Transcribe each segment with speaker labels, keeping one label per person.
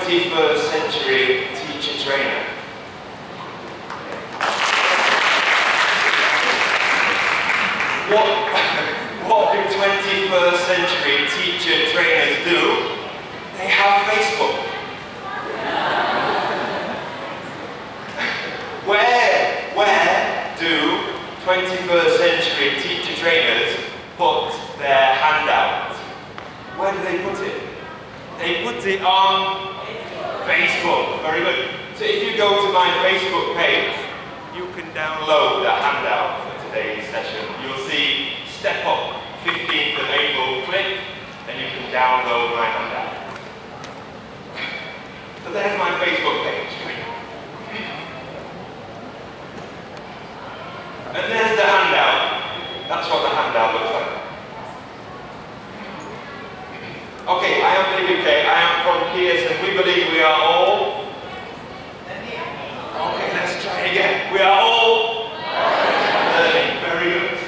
Speaker 1: 21st century teacher trainer. What do 21st century teacher trainers do? They have Facebook. Where do 21st century teacher trainers put their handout? Where do they put it? They put it on Facebook. Very good. So if you go to my Facebook page, you can download the handout for today's session. You'll see Step Up, 15th of April, click, and you can download my handout. So there's my Facebook page. And there's the handout. That's what the handout looks like. Okay, I am David Kay. I am from Pearson. We believe we are all... Okay, let's try again. We are all learning. Very good.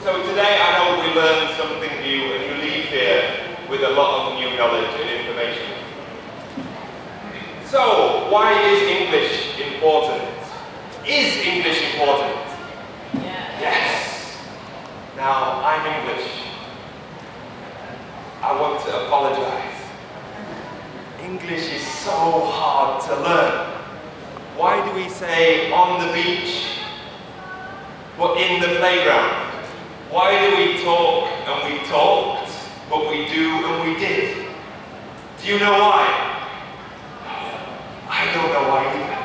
Speaker 1: So today I hope we learn something new and you leave here with a lot of new knowledge and information. So, why is English important? Is English important? Yes. Now, I'm English. I want to apologize. English is so hard to learn. Why do we say on the beach, but in the playground? Why do we talk and we talked, but we do and we did? Do you know why? I don't know why either.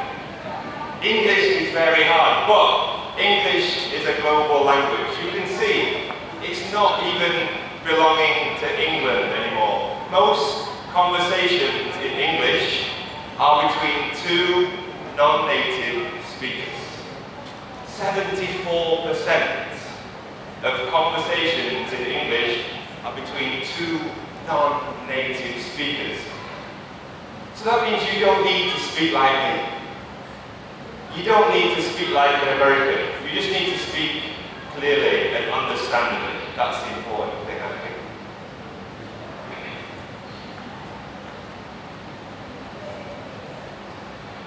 Speaker 1: English is very hard, but English is a global language. You can see it's not even belonging to England anymore. Most conversations in English are between two non-native speakers. 74% of conversations in English are between two non-native speakers. So that means you don't need to speak like me. You don't need to speak like an American. You just need to speak clearly and understandably. That's the important thing, I think.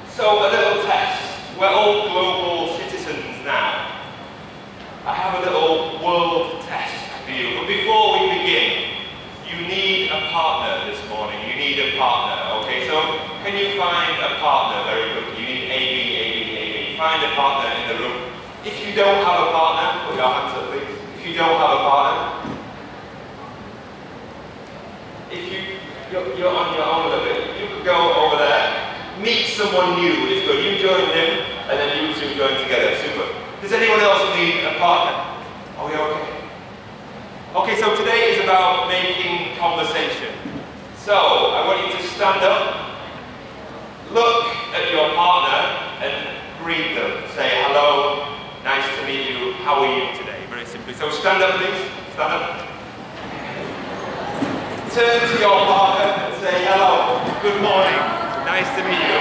Speaker 1: So, a little test. We're all global citizens now. I have a little world test for you. But before we begin, you need a partner this morning. You need a partner, okay? So, can you find a partner very quickly? You need A, B, A, B, A, B. Find a partner in the room. If you don't have a partner, put your hands up, please. If you don't have a partner, if you're on your own a little bit, you could go over there. Meet someone new is good. You join him, and then you two join together. Super. Does anyone else need a partner? Are we okay? Okay, so today is about making conversation. So, I want you to stand up, look at your partner, and greet them. Say, hello, nice to meet you, how are you today? Very simply. So stand up, please. Stand up. Turn to your partner and say, hello, good morning, nice to meet you.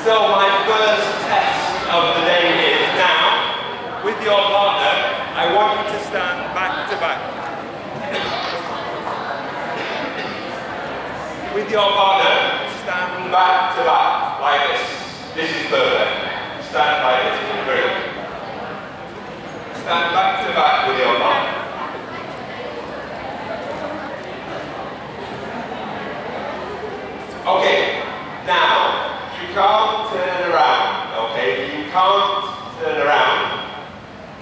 Speaker 1: So my first test of the day is now, with your partner, I want you to stand back to back. With your partner, stand back to back, like this. This is perfect. Stand like this, great. Stand back to back with your partner. Okay, now, you can't turn around, okay? You can't turn around.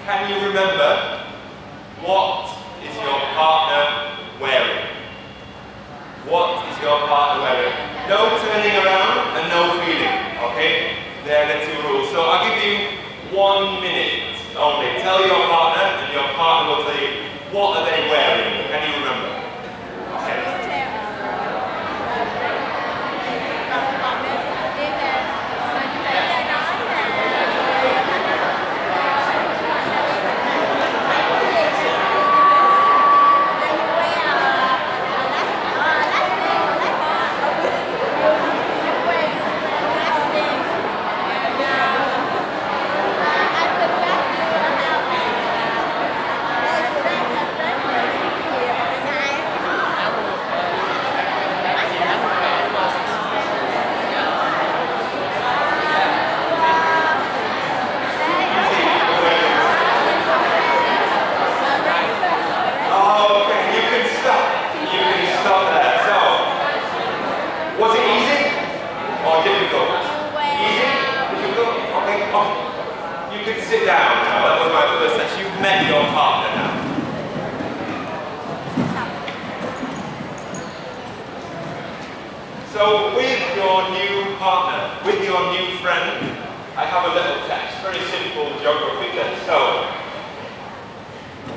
Speaker 1: Can you remember what is your partner wearing? What is your partner wearing? No turning around and no feeling, okay? They're the two rules. So I'll give you 1 minute only. Tell your partner and your partner will tell you what are they wearing. Can you remember? Okay. You can stop there. So, was it easy or difficult? Easy? Difficult? Okay. Oh, you can sit down now. That was my first test. You've met your partner now. So, with your new partner, with your new friend, I have a little test. Very simple geography test. So,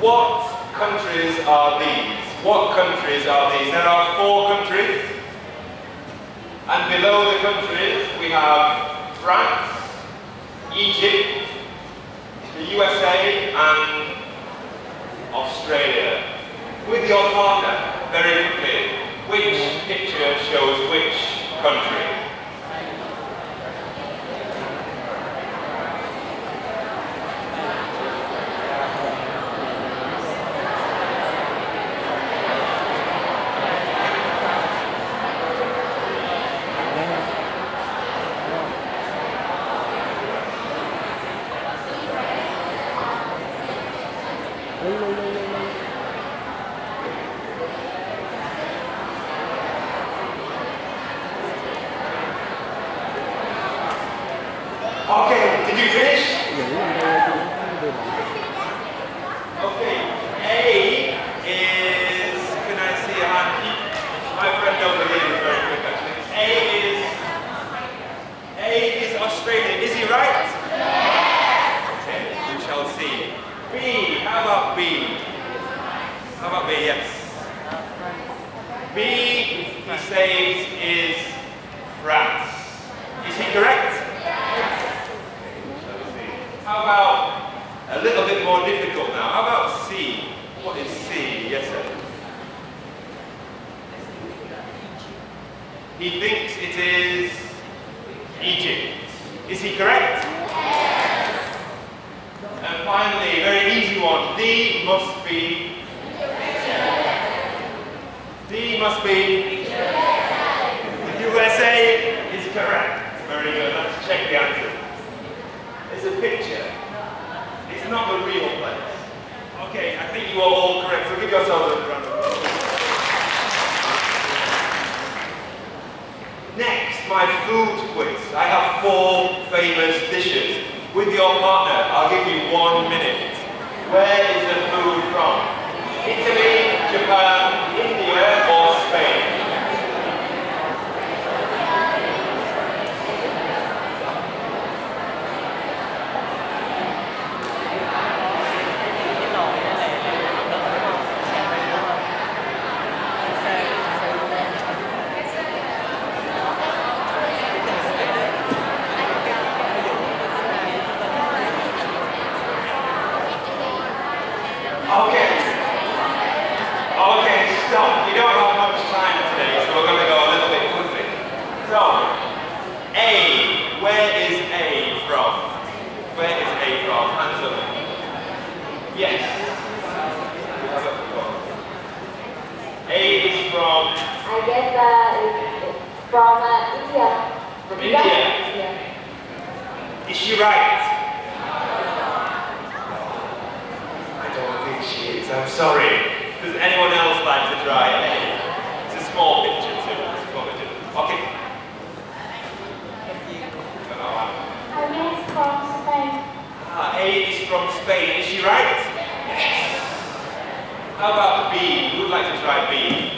Speaker 1: what countries are these? What countries are these? There are 4 countries. And below the countries, we have France, Egypt, the USA, and Australia. With your partner, very quickly, which picture shows which country? Okay, did you finish? Okay, A is, can I see a hand? My friend over here is very quick actually. A is Australia. Is he right? Okay, we shall see. B, how about B? How about B, yes. B, he says, is France. Is he correct? How about a little bit more difficult now? How about C? What is C? Yes, sir. He thinks it is Egypt. Is he correct? Yes. And finally, very easy one. D must be. D must be. The USA is correct. Very good. Let's check the answer. It's a picture. It's not the real place. Okay, I think you are all correct, so give yourselves a round of applause. Next, my food quiz. I have 4 famous dishes. With your partner, I'll give you 1 minute. Where is the food from? Italy, Japan, India, or Spain? Okay, stop. You don't have much time today, so we're going to go a little bit quickly. So, A. Where is A from? Where is A from? Hands up. Yes. A is from?
Speaker 2: I guess it's from India.
Speaker 1: From India?
Speaker 2: Yeah.
Speaker 1: Is she right? I don't think she is. I'm sorry. Does anyone else like to try A? It's a small picture too. It's a small picture. Okay.
Speaker 2: I guess from Spain.
Speaker 1: A is from Spain. Is she right? Yes. How about B? Who would like to try B?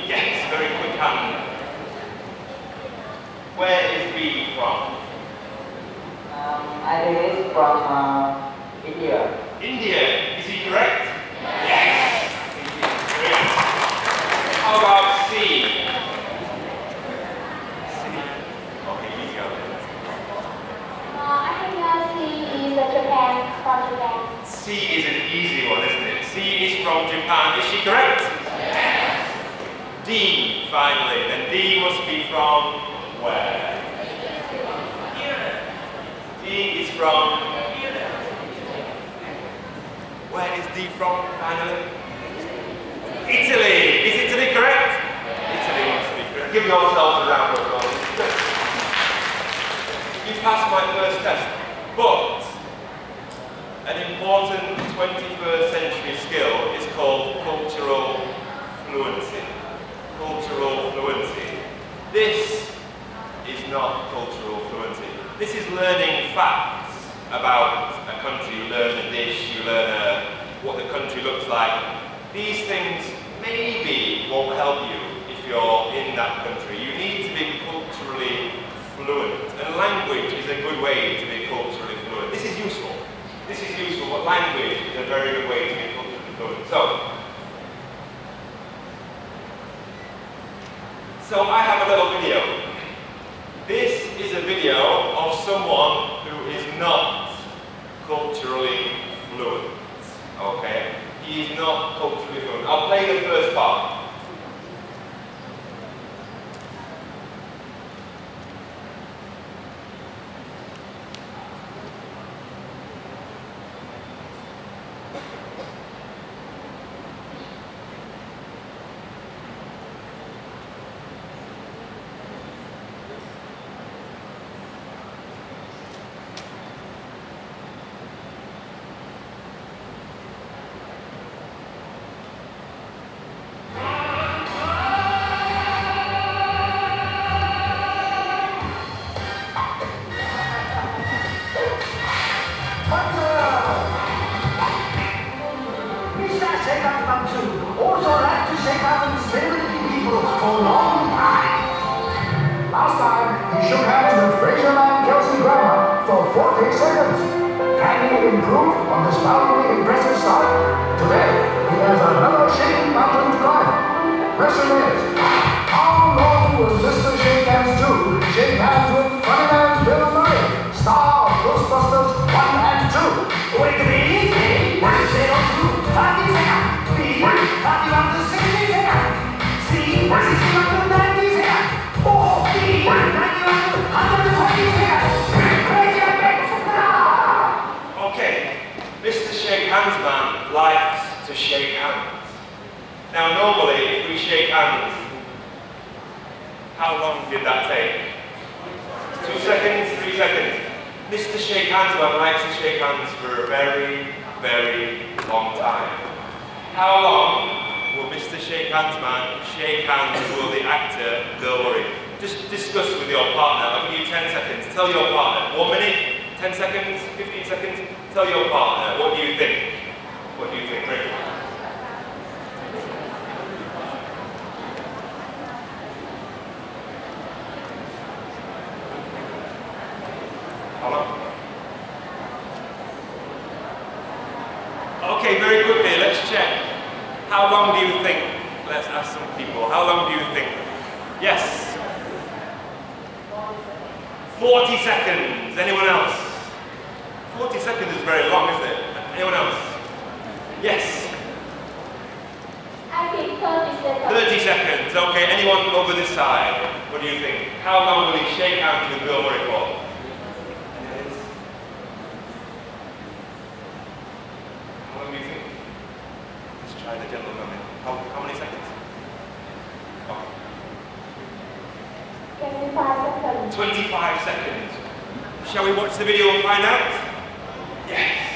Speaker 1: Yes. Very quick hand. Where is B from?
Speaker 3: I think it's from India.
Speaker 1: India. Is he correct? Yes. How about C? C. Okay, you go.
Speaker 2: I think C is Japan, from Japan.
Speaker 1: C is an easy one, isn't it? C is from Japan. Is she correct? Yes. D, finally. Then D must be from where? D is from... Where is D from, finally? Italy! Is Italy correct? Italy must be correct. Give yourselves a round of applause. You passed my first test, but an important 21st century skill is called cultural fluency. cultural fluency. This is not cultural fluency. This is learning facts about a country. You learn a dish, you learn what the country looks like. These things maybe won't help you if you're in that country. You need to be culturally fluent, and language is a good way to be culturally fluent. This is useful. This is useful, but language is a very good way to be culturally fluent. So I have a little video. This is a video of someone who is not culturally fluent. Okay? He is not culturally fluent. I'll play the first part.
Speaker 4: Last time, he shook hands with Fraser and Kelsey Grammer for 40 seconds. Can he improve on this powerfully impressive start? Today, he has another shaking mountain to climb. Question is, how long will Mr. Shake Hands do? Shake hands with Funny Man's Bill Murray, star of Ghostbusters 1 and 2. Wait a minute, what is it on 2? 30 seconds. B, 31 to 60 seconds. C, 60 to 90 seconds. 4, B, 91 to 120 seconds. Crazy and big.
Speaker 1: Okay, Mr. Shake Hands Man likes to shake hands. Now normally, if we shake hands, how long did that take? 2 seconds, 3 seconds. Mr. Shake Hands Man likes to shake hands for a very, very long time. How long will Mr. Shake Hands Man shake hands with the actor Bill Murray? Just discuss with your partner. I'll give you 10 seconds. Tell your partner. 1 minute, 10 seconds, 15 seconds. Tell your partner. What do you think? What do you think, Rick? How long? Okay, very quickly, let's check. How long do you think? Let's ask some people. How long do you think? Yes. 40 seconds. Anyone else? 40 seconds is very long, isn't it? Anyone else? Yes.
Speaker 2: I think 30 seconds.
Speaker 1: 30 seconds. Okay, anyone over this side? What do you think? How long will he shake hands with Bill Murray for? How long do you think? Let's try the gentleman. How many seconds? Okay.
Speaker 2: 25 seconds.
Speaker 1: 25 seconds. Shall we watch the video and find out? Yes.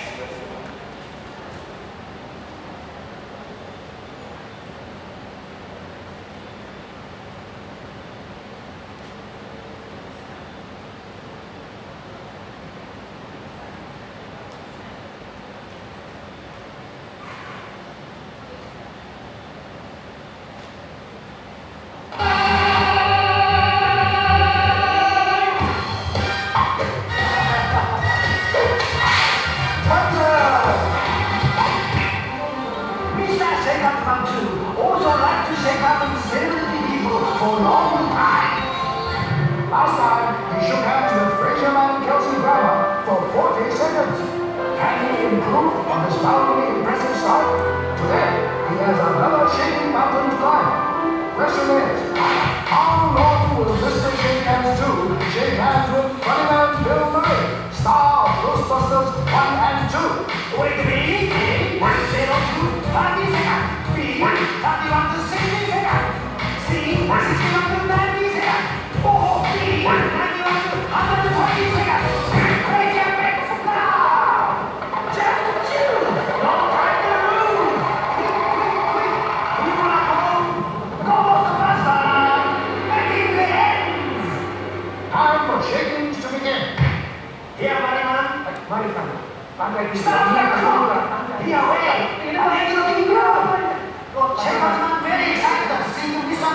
Speaker 4: Last time, he shook hands with Fraser and Kelsey Grammer for 40 seconds. Can he improve on this powerfully impressive start? Today, he has another shaking mountain to climb. Question is, how long will Mr. Shake Hands do? Shake hands with Funny Man's Bill Murray, star of Ghostbusters 1 and 2. Wait a minute, what is it on 2? 30 seconds. B, 31 to 60 seconds. C, 60 to 90 seconds. 4, B, 91 to 120 seconds. Crazy and big. Jeff, don't try to move. Quick, quick, quick. You wanna go?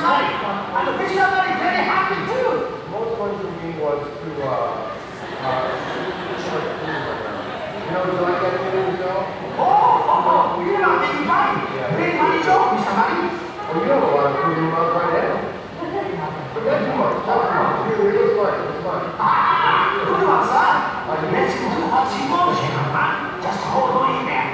Speaker 4: somebody. And the big somebody very happy too.
Speaker 5: Most fun for me was to, you know, do you like that movie, Joe?
Speaker 4: You're not making money. Big money joke, Mr. Money.
Speaker 5: Well, you have a lot of food in your mouth right now. But that's fun. It was fun. It was fun.
Speaker 4: Good one, sir. Let's do what you want, gentlemen. Just hold on in there.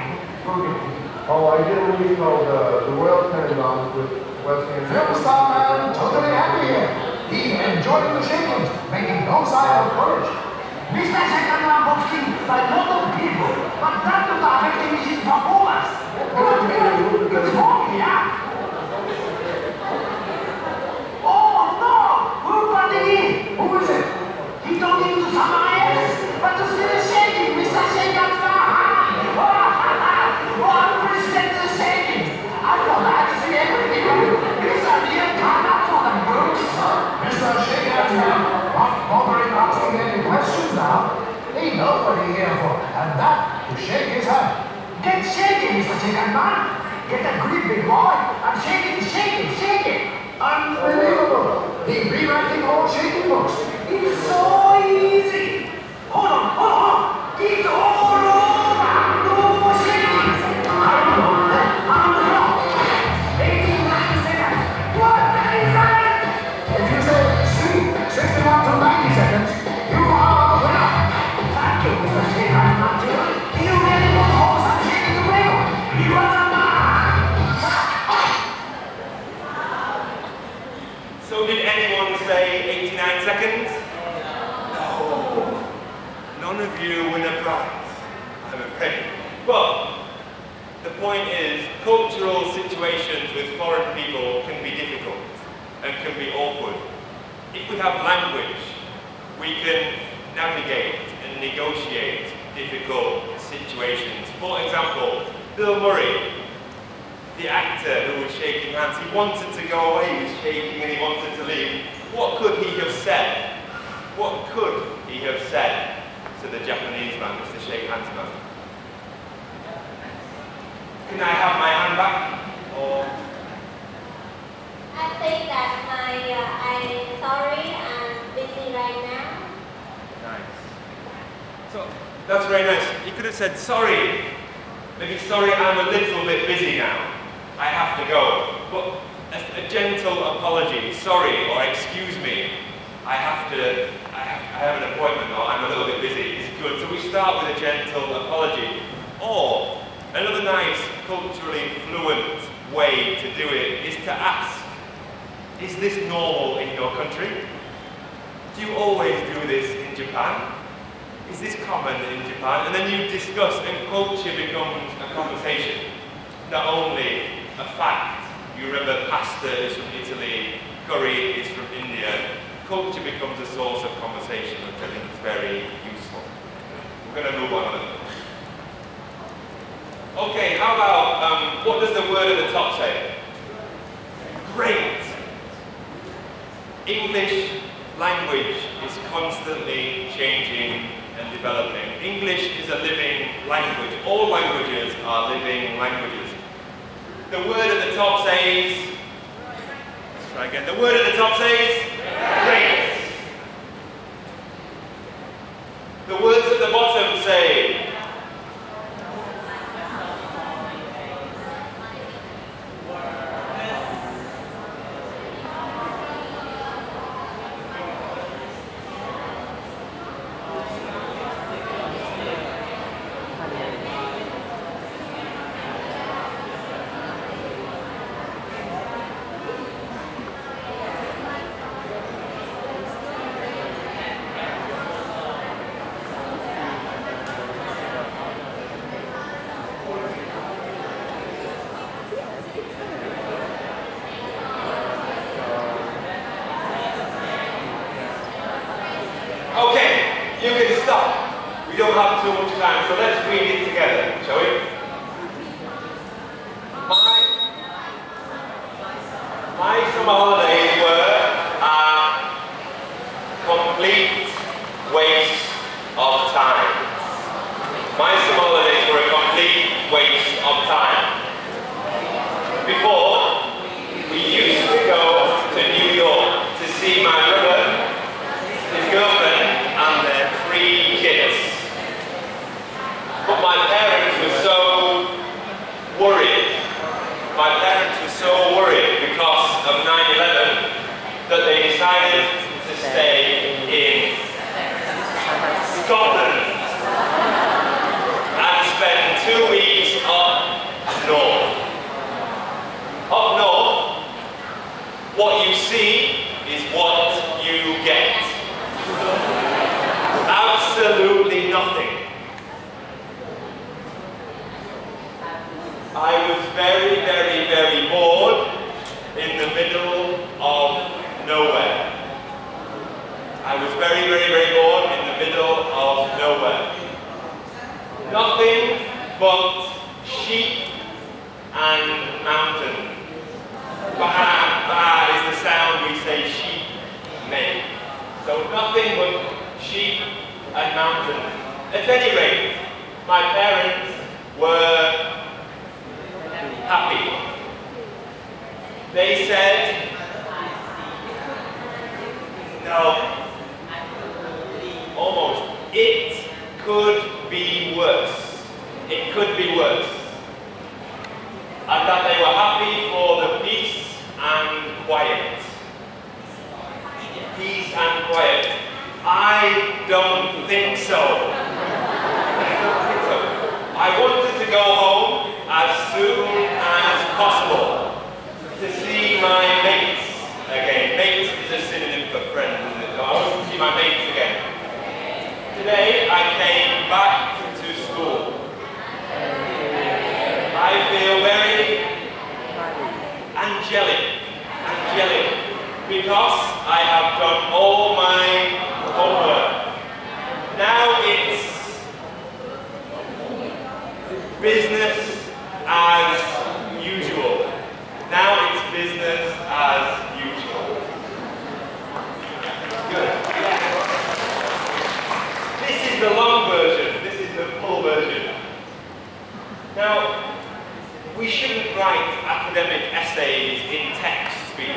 Speaker 5: Oh, I did a movie called The Royal Tenenbaums with Wes Anderson.
Speaker 4: Film star man, totally happy here. He enjoying the shakings, making no sign of courage. Mr. Second boxing by a lot of people, but that was affecting his performance. Good. It's wrong, yeah? Oh no! Who brought it in? Who is it? He talking to someone else, but to see the shaking, Mr. Shaken's unprecedented shaking. I thought I'd see everything. It's a real cannot for the books. Mr. Shaken's not bothering asking any questions now. Ain't nobody here for, and that to shake his hand. Get shaking, Mr. Shaken Man. Get a grip, big boy, and shake it. Unbelievable. The rewriting old shaking books. It's so easy. Hold on. It's all over. No more shaking. I'm on the clock. 89 seconds. What is that? If you say C, 61 to 90 seconds, you are the winner. Thank you, Mr. Shaken Man. You really want to hold some shaking the record. You are the man.
Speaker 1: So did anyone say 89 seconds? No. None of you win a prize, I'm afraid. But the point is, cultural situations with foreign people can be difficult and can be awkward. If we have language, we can navigate and negotiate difficult situations. For example, Bill Murray, the actor who was shaking hands, he wanted to go away, he was shaking and he wanted to leave. What could he have said? What could he have said to the Japanese man, Mr. Shake Hands man? Can I have my hand back? Or
Speaker 2: I think that I'm sorry, I'm busy right now.
Speaker 1: nice. So that's very nice. You could have said sorry. Maybe sorry, I'm a little bit busy now. I have to go. But a gentle apology, sorry or excuse me, I have an appointment or I'm a little bit busy, is good. So we start with a gentle apology. Or another nice culturally fluent way to do it is to ask, is this normal in your country? Do you always do this in Japan? Is this common in Japan? And then you discuss, and culture becomes a conversation, not only a fact. You remember pasta is from Italy, curry is from India. Culture becomes a source of conversation, which I think is very useful. We're going to move on a little. Okay, how about, what does the word at the top say? Great! English language is constantly changing and developing. English is a living language. All languages are living languages. The word at the top says, let's try again. The word at the top says, great. The words at the bottom say, okay, you can stop. We don't have too much time, so let's read it together, shall we? My summer holidays were a complete waste of time. My summer holidays were a complete waste of time. Before, we used to go decided to stay in Scotland and spend 2 weeks up north. Up north, what you see is what you get. Absolutely nothing. I was very, very, very bored in the middle of nowhere. I was very, very, very bored in the middle of nowhere. Nothing but sheep and mountain. Ba is the sound we say sheep make. So nothing but sheep and mountain. At any rate, my parents were happy. They said, no, almost, it could be worse. It could be worse. And that they were happy for the peace and quiet. Peace and quiet. I don't think so. I wanted to go home as soon as possible to see my mates again. Mates is a synonym for friend, isn't it? So I wanted to see my mates again. Today I came back to school. I feel very angelic, because I have done all my homework. Now it's business as usual. Now it's business as usual. Good. This is the long version. This is the full version. Now, we shouldn't write academic essays in text speak.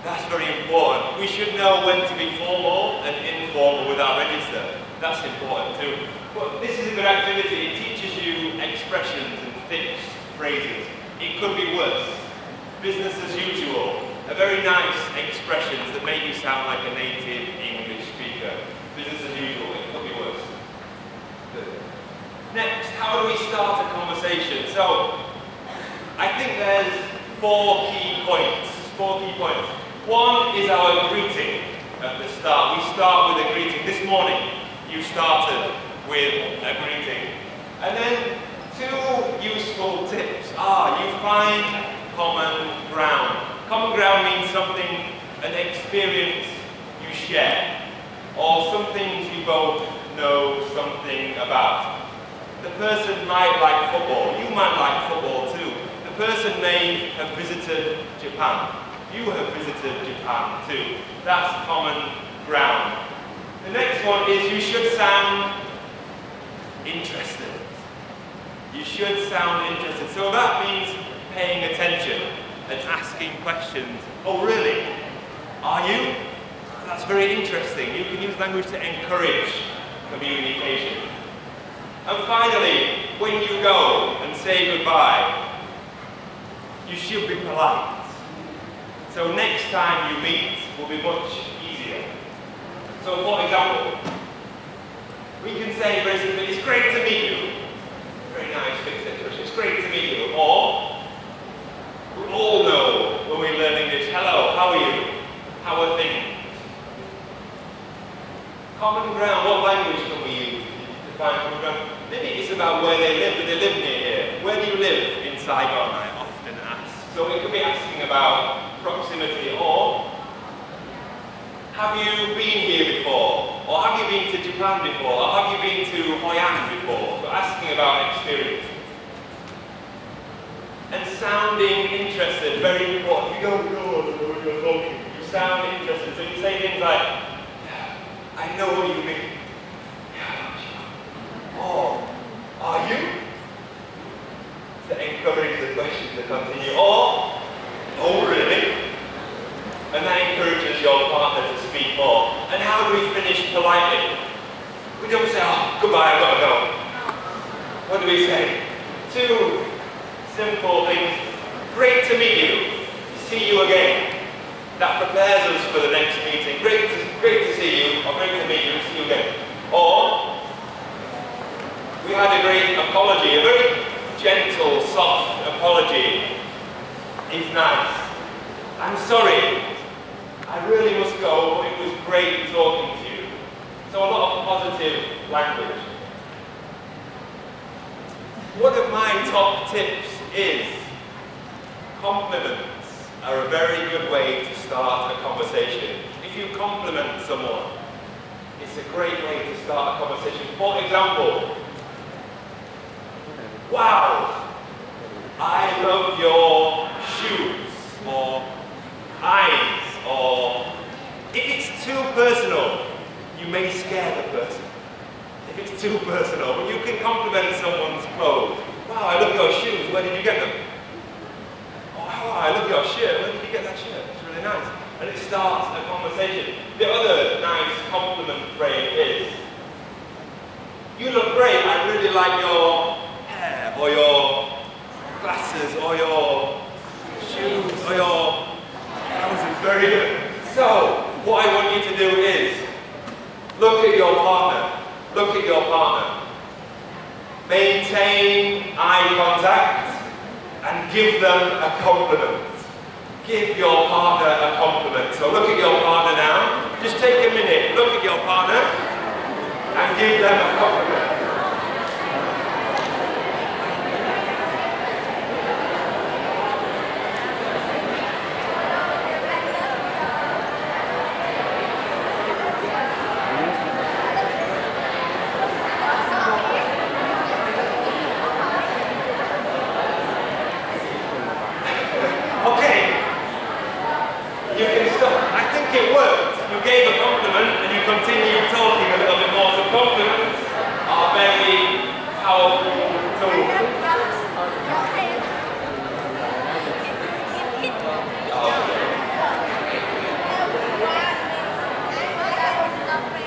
Speaker 1: That's very important. We should know when to be formal and informal with our register. That's important too. But this is a good activity. It teaches you expressions and fixed phrases. It could be worse. Business as usual. A very nice expressions that make you sound like a native English speaker. Business as usual. It could be worse. Good. Next, how do we start a conversation? So, I think there's 4 key points. 4 key points. One is our greeting at the start. We start with a greeting. This morning, you started with a greeting. And then 2 useful tips are you find common ground. Common ground means something, an experience you share, or some things you both know something about. The person might like football. You might like football too. The person may have visited Japan. You have visited Japan too. That's common ground. The next one is you should sound interested. You should sound interested. So that means paying attention and asking questions. Oh really? Are you? That's very interesting. You can use language to encourage communication. And finally, when you go and say goodbye, you should be polite. So next time you meet will be much easier. So for example, we can say very simply, it's great to meet you. Very nice fixed expression, it's great to meet you. Or, we all know when we learn English, hello, how are you? How are things? Common ground, what language can we use to find common ground? Maybe it's about where they live, but they live near here. Where do you live in Saigon, I often ask. So it could be asking about proximity, or have you been here before? Or have you been to Japan before? Or have you been to Hoi An before? So asking about experience. And sounding interested, very important. You don't know when you're talking. You sound interested. So you say things like, I know what you mean. Or, are you? To encourage the question to continue. Or, oh really? And that encourages your partner to speak more. And how do we finish politely? We don't say, oh, goodbye, I've got to go. What do we say? 2 simple things. Great to meet you. See you again. That prepares us for the next meeting. Great to see you, or great to meet you, see you again. Or, we had a great apology, a very gentle, soft apology. It's nice. I'm sorry. I really must go, but it was great talking to you. So a lot of positive language. One of my top tips is compliments are a very good way to start a conversation. If you compliment someone, it's a great way to start a conversation. For example, wow, I love your shoes, or eyes, or if it's too personal, you may scare the person. If it's too personal, but you can compliment someone's clothes. Wow, I love your shoes, where did you get them? Oh, I love your shirt, where did you get that shirt? It's really nice. And it starts a conversation. The other nice compliment phrase is, you look great, I really like your hair, or your glasses, or your shoes, or your trousers, very good. So, what I want you to do is, look at your partner. Look at your partner. Maintain eye contact and give them a compliment. Give your partner a compliment. So look at your partner now. Just take a minute, look at your partner and give them a compliment.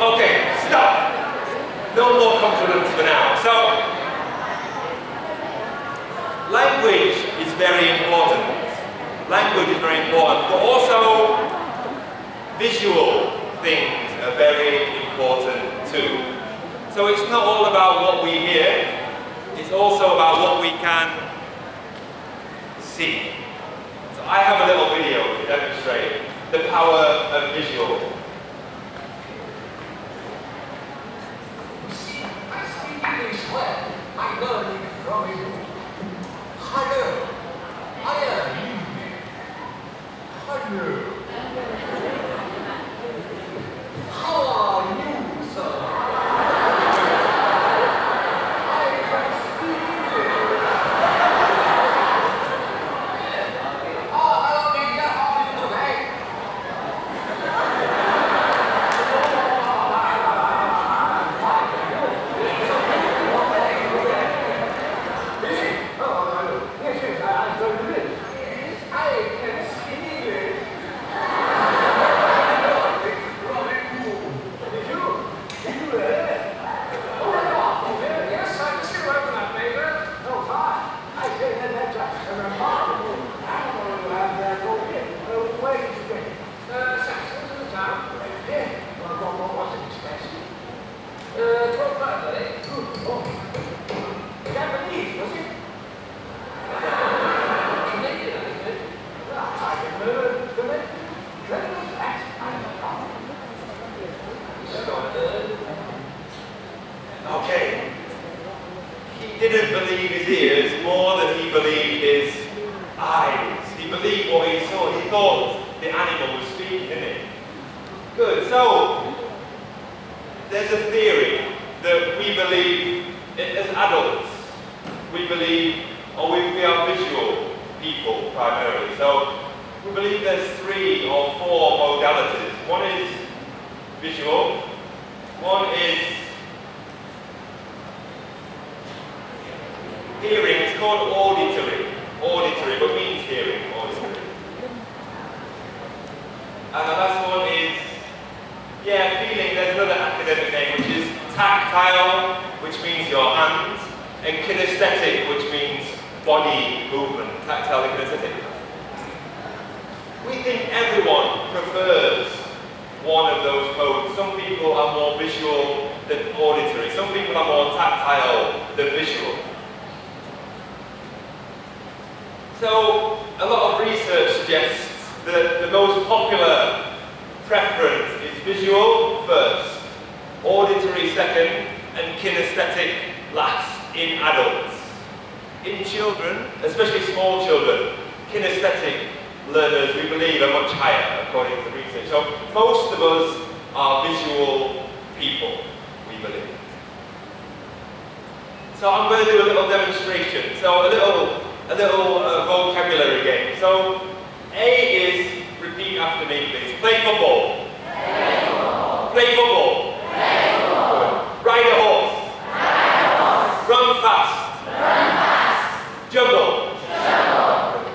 Speaker 1: Okay, stop. No more compliments for now. So, language is very important. Language is very important, but also visual things are very important too. So it's not all about what we hear, it's also about what we can see. So I have a little video to demonstrate the power of visual.
Speaker 4: Well, I learned it from you. Hello. Hello. Hello. How are you, sir? I can see you. Oh, hello, Peter. How are you today?
Speaker 1: Okay. He didn't believe his ears more than he believed his eyes. He believed what he saw. He thought the animal was speaking, didn't he? Good. So, there's a theory that we believe, as adults, we believe, or we are visual people primarily. So, we believe there's 3 or 4 modalities. One is visual, one is hearing. It's called auditory. Auditory, but means hearing, auditory. And the last one is, feeling. There's another academic name, which is tactile, which means your hands, and kinesthetic, which means body movement. Tactile and kinesthetic. We think everyone prefers people are more visual than auditory. Some people are more tactile than visual. So, a lot of research suggests that the most popular preference is visual first, auditory second, and kinesthetic last in adults. In children, especially small children, kinesthetic learners, we believe, are much higher, according to research. So most of us are visual people, we believe. So I'm going to do a little demonstration. So a little vocabulary game. So A is, repeat after me, please. Play football.
Speaker 2: Play football.
Speaker 1: Play football.
Speaker 2: Play football.
Speaker 1: Ride a horse.
Speaker 2: Ride a horse.
Speaker 1: Run fast.
Speaker 2: Run fast.
Speaker 1: Juggle.
Speaker 2: Juggle.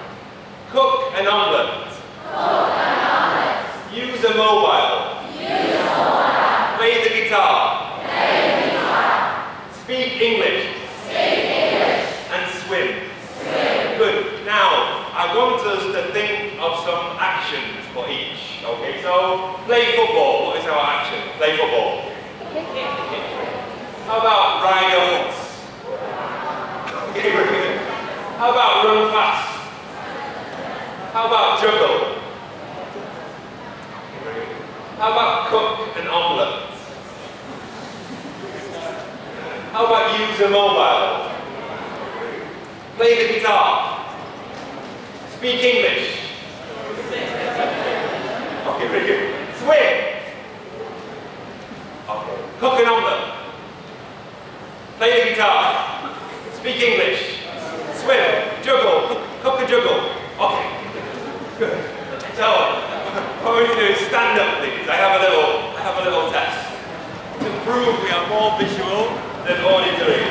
Speaker 1: Cook an omelette.
Speaker 2: Cook an omelette.
Speaker 1: Use a mobile.
Speaker 2: Use a mobile.
Speaker 1: Play the guitar.
Speaker 2: Play the guitar.
Speaker 1: Speak English.
Speaker 2: Speak English.
Speaker 1: And swim.
Speaker 2: Swim.
Speaker 1: Good. Now, I want us to think of some actions for each. Okay, so play football. What is our action? Play football. How about ride a horse? Okay, very good. How about run fast? How about juggle? How about cook an omelette? How about use a mobile? Play the guitar. Speak English. Okay, very good. Swim. Okay. Cook an omelette. Play the guitar. Speak English. Swim. Juggle. Cook a juggle. Okay. Good. So, what we're going to do is stand up, please. I have a little test to prove we are more visual than auditory.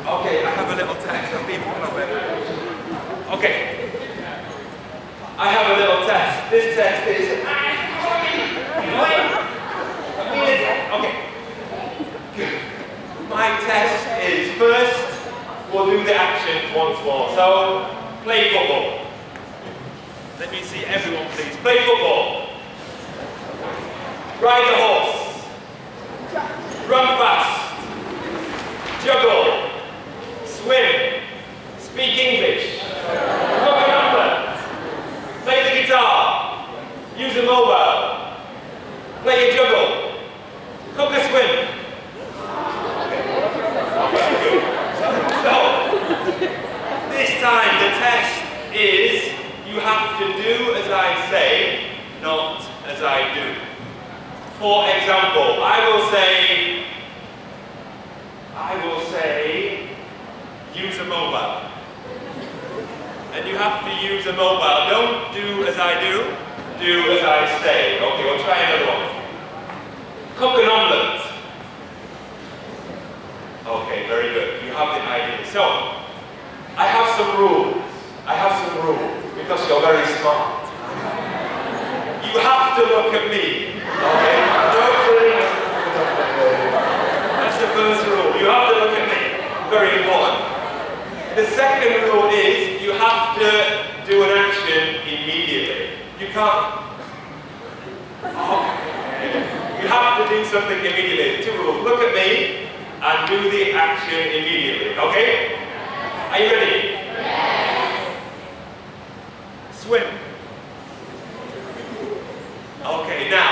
Speaker 1: Okay, I have a little test. I've been following. Okay. I have a little test. This test is. Okay. Good. My test is first, we'll do the action once more. So, play football. Let me see everyone, please. Play football. Ride a horse. Run fast. Juggle. Swim. Speak English. Cook an omelette. Play the guitar. Use a mobile. Play a juggle. Cook a swim. So, this time the test is you have to do as I say, not as I do. For example, I will say, use a mobile. And you have to use a mobile. Don't do as I do as I say. Okay, we'll try another one. Cook an omelette. Okay, very good. You have the idea. So, I have some rules. Because you're very smart. You have to look at me. Okay? That's the first rule. You have to look at me. Very important. The second rule is you have to do an action immediately. You can't. You have to do something immediately. 2 rules. Look at me and do the action immediately. Okay? Are you ready?
Speaker 2: Yes.
Speaker 1: Swim. Okay, now,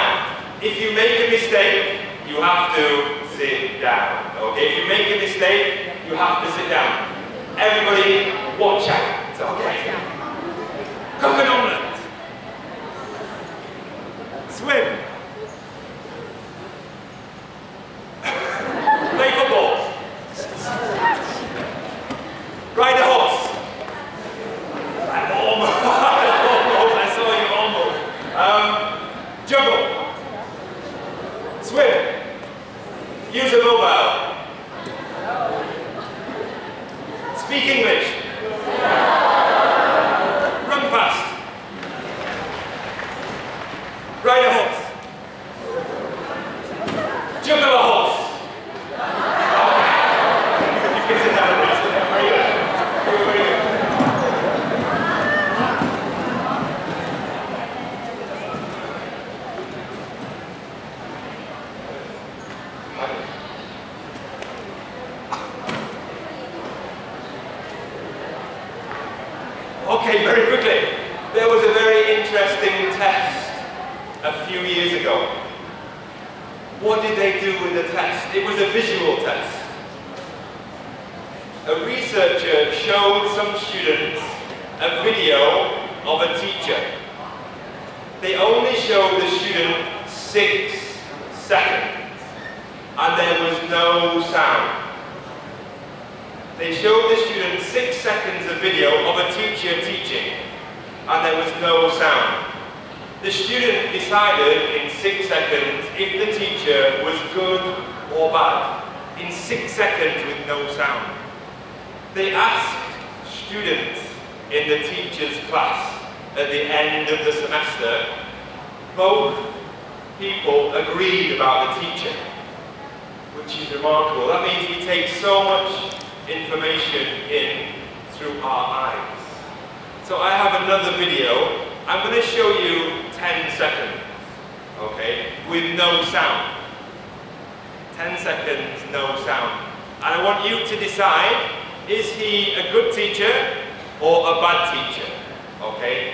Speaker 1: if you make a mistake, you have to sit down. Okay, if you make a mistake, you have to sit down. Everybody, watch out. Okay. Cook an omelette. Swim. Play football. Ride a horse. I'm almost. I saw you almost. Juggle. Swim. Use a mobile. Speak English. quickly, there was a very interesting test a few years ago. What did they do with the test? It was a visual test. A researcher showed some students a video of a teacher. They only showed the student 6 seconds, and there was no sound. They showed the student 6 seconds of video of a teacher teaching, and there was no sound. The student decided in 6 seconds if the teacher was good or bad, in 6 seconds with no sound. They asked students in the teacher's class at the end of the semester. Both people agreed about the teacher, which is remarkable. That means we take so much information in through our eyes. So I have another video. I'm going to show you 10 seconds, okay, with no sound. 10 seconds, no sound. And I want you to decide, is he a good teacher or a bad teacher, okay?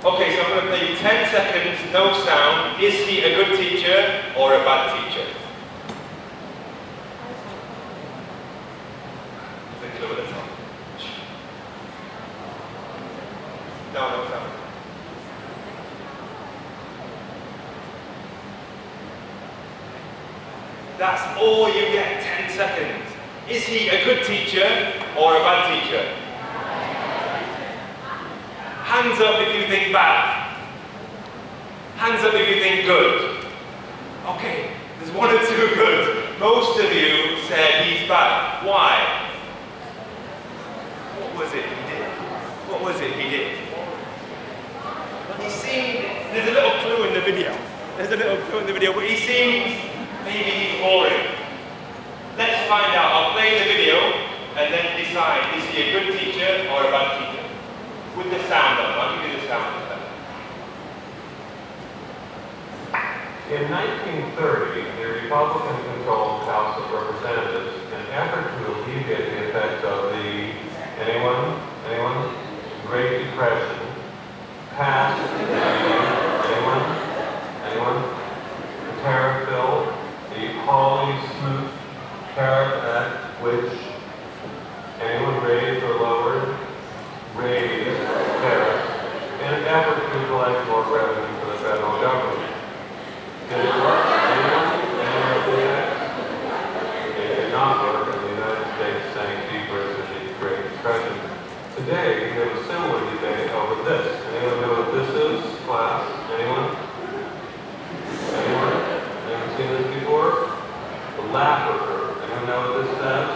Speaker 1: Okay, so I'm going to play you 10 seconds, no sound. Is he a good teacher or a bad teacher? Think over the top. No sound. That's all you get, 10 seconds. Is he a good teacher or a bad teacher? Hands up if you think bad. Hands up if you think good. Okay, there's 1 or 2 good. Most of you said he's bad. Why? What was it he did? What was it he did? He seemed, there's a little clue in the video. There's a little clue in the video, but he seems, maybe he's boring. Let's find out. I'll play the video and then decide, is he a good teacher or a bad teacher? With the sound on. I'll give you the sound.
Speaker 6: In 1930, the Republican-controlled House of Representatives, in an effort to alleviate the effects of the anyone, Great Depression, passed the tariff bill, the Hawley-Smoot Tariff Act, which anyone raised or lowered, raised tariffs in an effort to collect more revenue for the federal government. Did it work? Anyone do that? It did not work, and the United States sank deeper into the Great Depression. Today, we have a similar debate over this. Anyone know what this is, class? Anyone? Anyone seen this before? The Laffer curve. Anyone know what this says?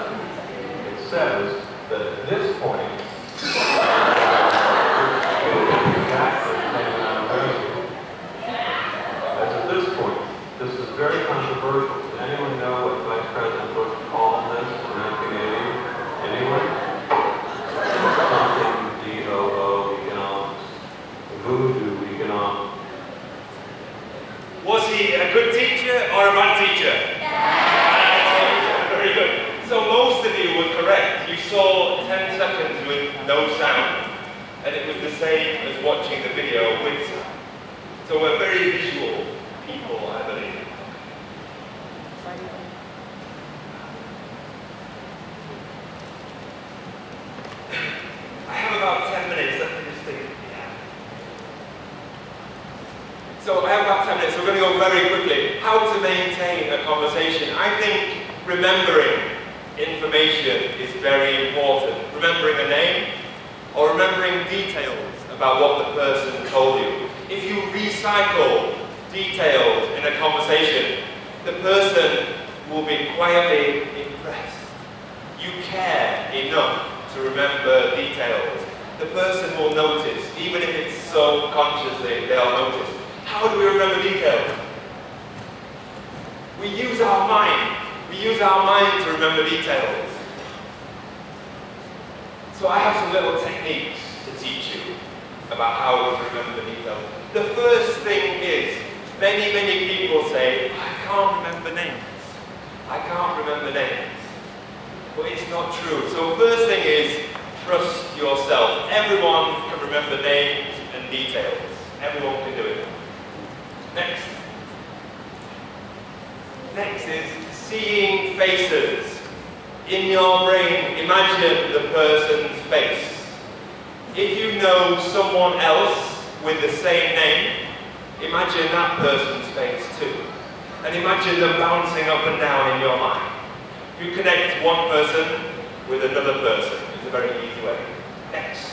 Speaker 6: It says that at this point, this is very controversial. Does anyone know what Vice President Bush called this in 1980? Anyone? Something D-O-O economics. Voodoo economics.
Speaker 1: Was he a good teacher or a bad teacher? Very good. So most of you were correct. You saw 10 seconds with no sound, and it was the same as watching the video with sound. So we're very visual people, I believe. I have about 10 minutes, let me just think. Yeah. So I have about 10 minutes, so we're going to go very quickly. How to maintain a conversation. I think remembering information is very important. Remembering a name, or remembering details about what the person told you. If you recycle details in a conversation, the person will be quietly impressed. You care enough to remember details. The person will notice, even if it's subconsciously, they'll notice. How do we remember details? We use our mind. We use our mind to remember details. So I have some little techniques to teach you about how to remember details. The first thing is, many people say, I can't remember names. I can't remember names. But it's not true. So first thing is, trust yourself. Everyone can remember names and details. Everyone can do it. Next. Next is seeing faces. In your brain, imagine the person's face. If you know someone else with the same name, imagine that person's face too. And imagine them bouncing up and down in your mind. You connect one person with another person. It's a very easy way. Next.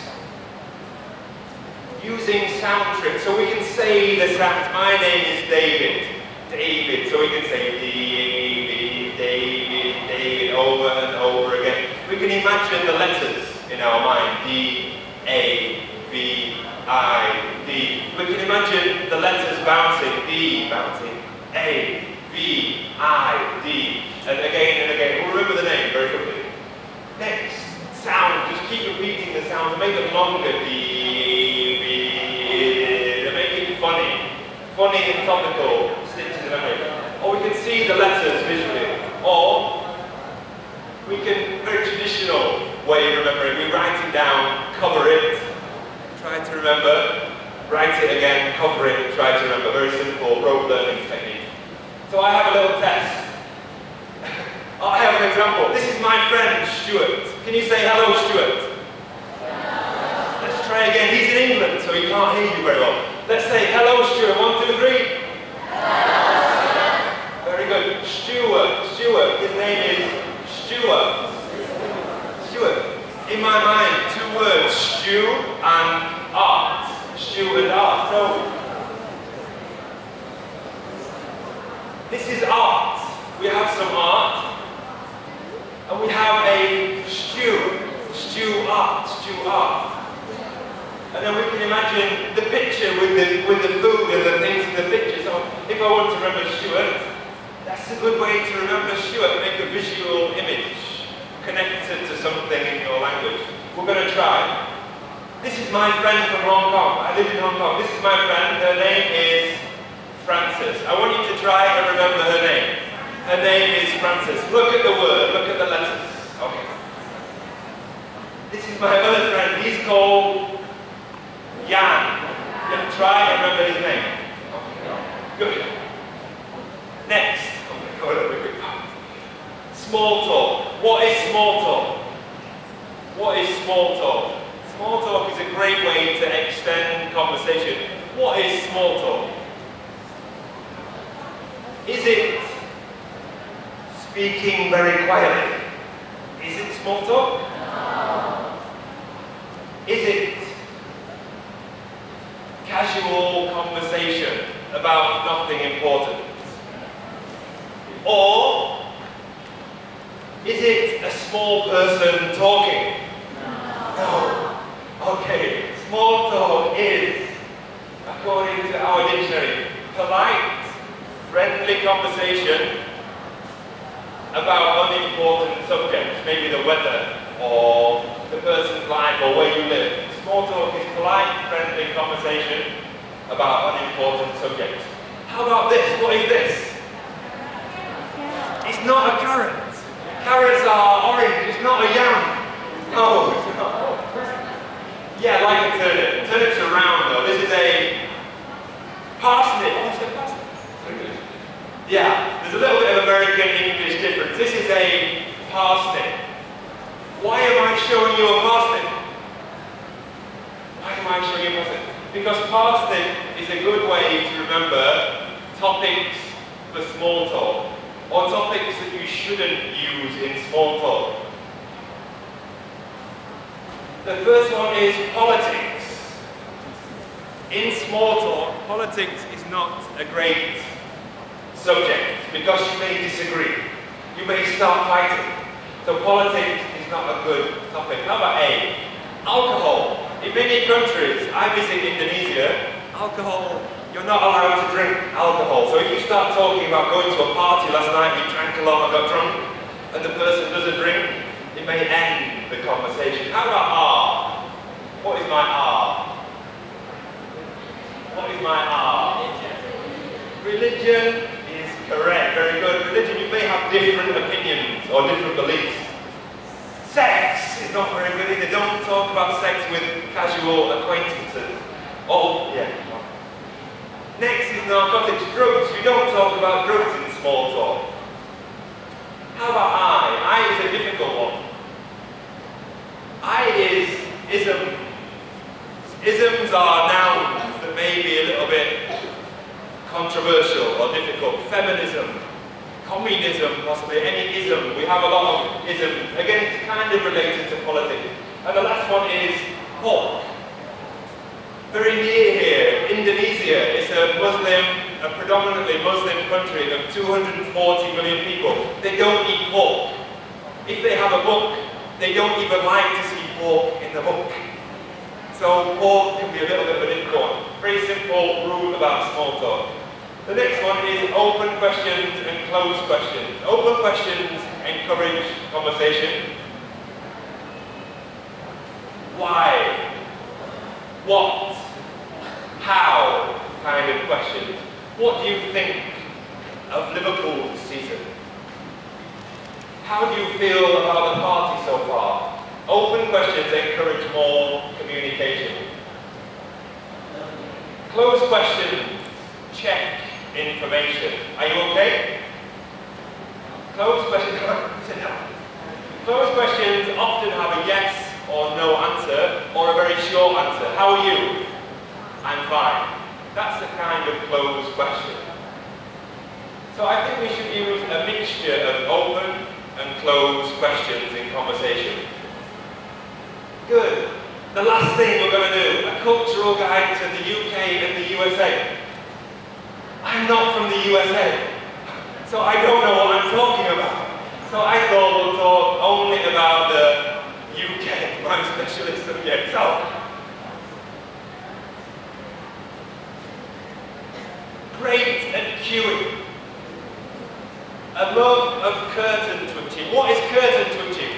Speaker 1: Using sound tricks. So we can say the sounds. My name is David. David. So we can say David, David, David over and over again. We can imagine the letters in our mind. D, A, V, I, D. We can imagine the letters bouncing. D bouncing. A, V, I, D. And again. We'll remember the name very quickly. Next. Sound. Just keep repeating the sounds and make them longer. D, V, and make it funny. Funny and topical. Stick to the memory. Or we can see the letters visually. Or we can, very traditional way of remembering, we write it down, cover it, try to remember, write it again, cover it, try to remember. Very simple rote learning technique. So I have a little test. I have an example. This is my friend Stuart. Can you say hello, Stuart? Let's try again. He's in England, so he can't hear you very well. Let's say hello, Stuart. 1, 2, 3. Very good. Stuart. His name is Stuart. Stuart. In my mind, 2 words, stew and art. Stew and art. So, this is art. We have some art. And we have a stew art. And then we can imagine the picture with the food and the things in the picture. So if I want to remember Stuart, that's a good way to remember Stuart. Make a visual image connected to something in your language. We're going to try. This is my friend from Hong Kong. I live in Hong Kong. This is my friend. Her name is Frances. I want you to try and remember her name. Her name is Frances. Look at the word, look at the letters. Okay. This is my other friend. He's called Jan. Then try and remember his name. Okay. Good. Next. Go a little bit quick. Small talk. What is small talk? What is small talk? Small talk is a great way to extend conversation. What is small talk? Is it speaking very quietly? Is it small talk? No. Is it casual conversation about nothing important? Or is it a small person talking? No. Okay, small talk is, according to our dictionary, polite, friendly conversation about unimportant subjects, maybe the weather, or the person's life, or where you live. Small talk is polite, friendly conversation about unimportant subjects. How about this? What is this? It's not a carrot. Carrots are orange, it's not a yam. No, it's not. Yeah, like a turnip. Turnips are round though. This is a parsnip. What's a parsnip? Yeah, there's a little bit of American English difference. This is a parsnip. Why am I showing you a parsnip? Why am I showing you a parsnip? Because parsnip is a good way to remember topics for small talk, or topics that you shouldn't use in small talk. The first one is politics. In small talk, politics is not a great subject because you may disagree. You may start fighting. So politics is not a good topic. How about A? Alcohol. In many countries, I visit Indonesia, alcohol, you're not allowed to drink alcohol. So if you start talking about going to a party last night, you drank a lot and got drunk, and the person doesn't drink, it may end the conversation. How about Religion is correct, very good. Religion, you may have different opinions or different beliefs. Sex is not very good either. Don't talk about sex with casual acquaintances. Oh, yeah. Next is narcotics, drugs. You don't talk about drugs in small talk. How about I? I is a difficult one. I is ism. Isms are nouns that may be a little bit controversial or difficult. Feminism, communism, possibly any ism. We have a lot of isms. Again, it's kind of related to politics. And the last one is pork. Very near here, Indonesia is a predominantly Muslim country of 240 million people. They don't eat pork. If they have a book, they don't even like to see pork in the book. So pork can be a little bit of a difficult one. Very simple rule about small talk. The next one is open questions and closed questions. Open questions encourage conversation. Why? What? How? Kind of questions. What do you think of Liverpool's season? How do you feel about the party so far? Open questions encourage more communication. Closed questions check information. Are you okay? Closed questions, sit down. Closed questions often have a yes or no answer, or a very short answer. How are you? I'm fine. That's the kind of closed question. So I think we should use a mixture of open and closed questions in conversation. Good. The last thing we're going to do, a cultural guide to the UK and the USA. I'm not from the USA, so I don't know what I'm talking about. So I thought we'll talk only about the UK. I'm a specialist subject. So, great at queuing. A love of curtain twitching. What is curtain twitching?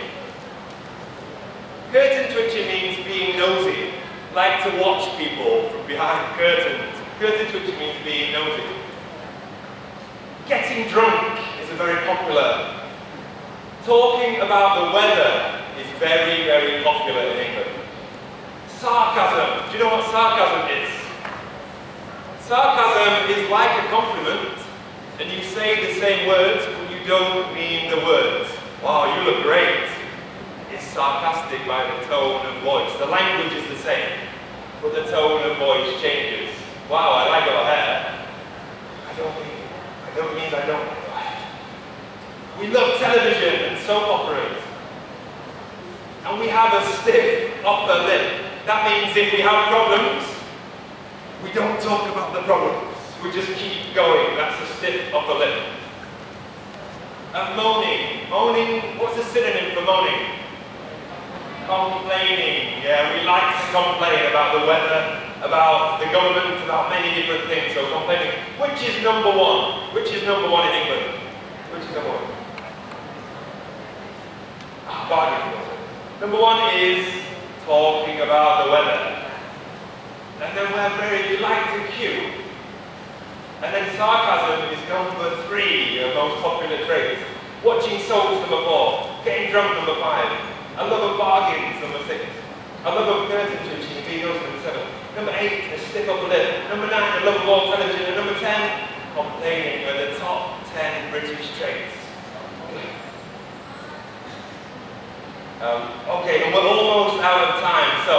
Speaker 1: Curtain twitching means being nosy, like to watch people from behind curtains. Curtain twitching means being nosy. Getting drunk is a very popular. Talking about the weather is very, very popular in England. Sarcasm. Do you know what sarcasm is? Sarcasm is like a compliment, and you say the same words, but you don't mean the words. Wow, you look great. It's sarcastic by the tone of voice. The language is the same, but the tone of voice changes. Wow, I like your hair. I don't mean I don't like your hair. We love television and soap operas. And we have a stiff upper lip. That means if we have problems, we don't talk about the problems. We just keep going. That's a stiff upper lip. And moaning. Moaning, what's a synonym for moaning? Complaining. Yeah, we like to complain about the weather, about the government, about many different things. So complaining. Which is number one? Which is number one in England? Which is number one? Bargaining. Number one is talking about the weather. And then we like to queue. And then sarcasm is number 3 of most popular traits. Watching soaps, number 4. Getting drunk, number 5. A love of bargains, number 6. A love of curtain twitching, being nosy, number 7. Number 8, a stiff upper lip. Number 9, a love of all television. And number 10, complaining are the top 10 British traits. Okay, and we're almost out of time, so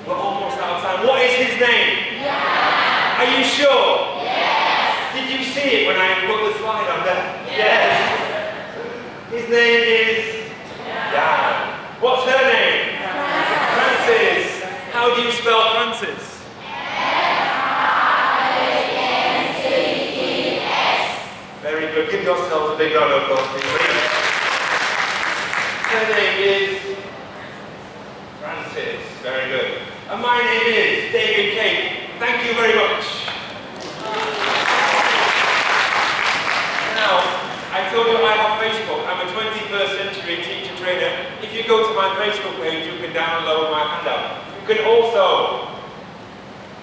Speaker 1: we're almost out of time. What is his name? Yeah. Are you sure? Yes. Did you see it when I put the slide on there? Yes. His name is Dan. What's her name? Frances. How do you spell Frances? Frances. Very good. Give yourselves a big round of applause, please. Her name is Frances. Very good. And my name is David Cape. Thank you very much. Now, I told you I have Facebook. I'm a 21st century teacher trainer. If you go to my Facebook page, you can download my handout. You can also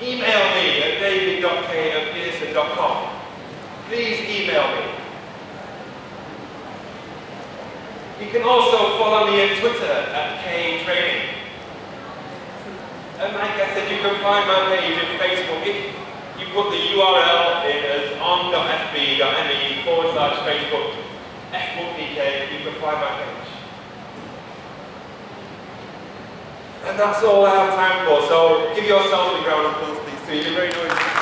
Speaker 1: email me at david.kane@pearson.com. Please email me. You can also follow me on Twitter at Kane Training. And like I said, you can find my page on Facebook. If you put the URL in as on.fb.me/Facebook, FbookPK, you can find my page. And that's all I have time for, so give yourself a round of applause, please. You're very noisy.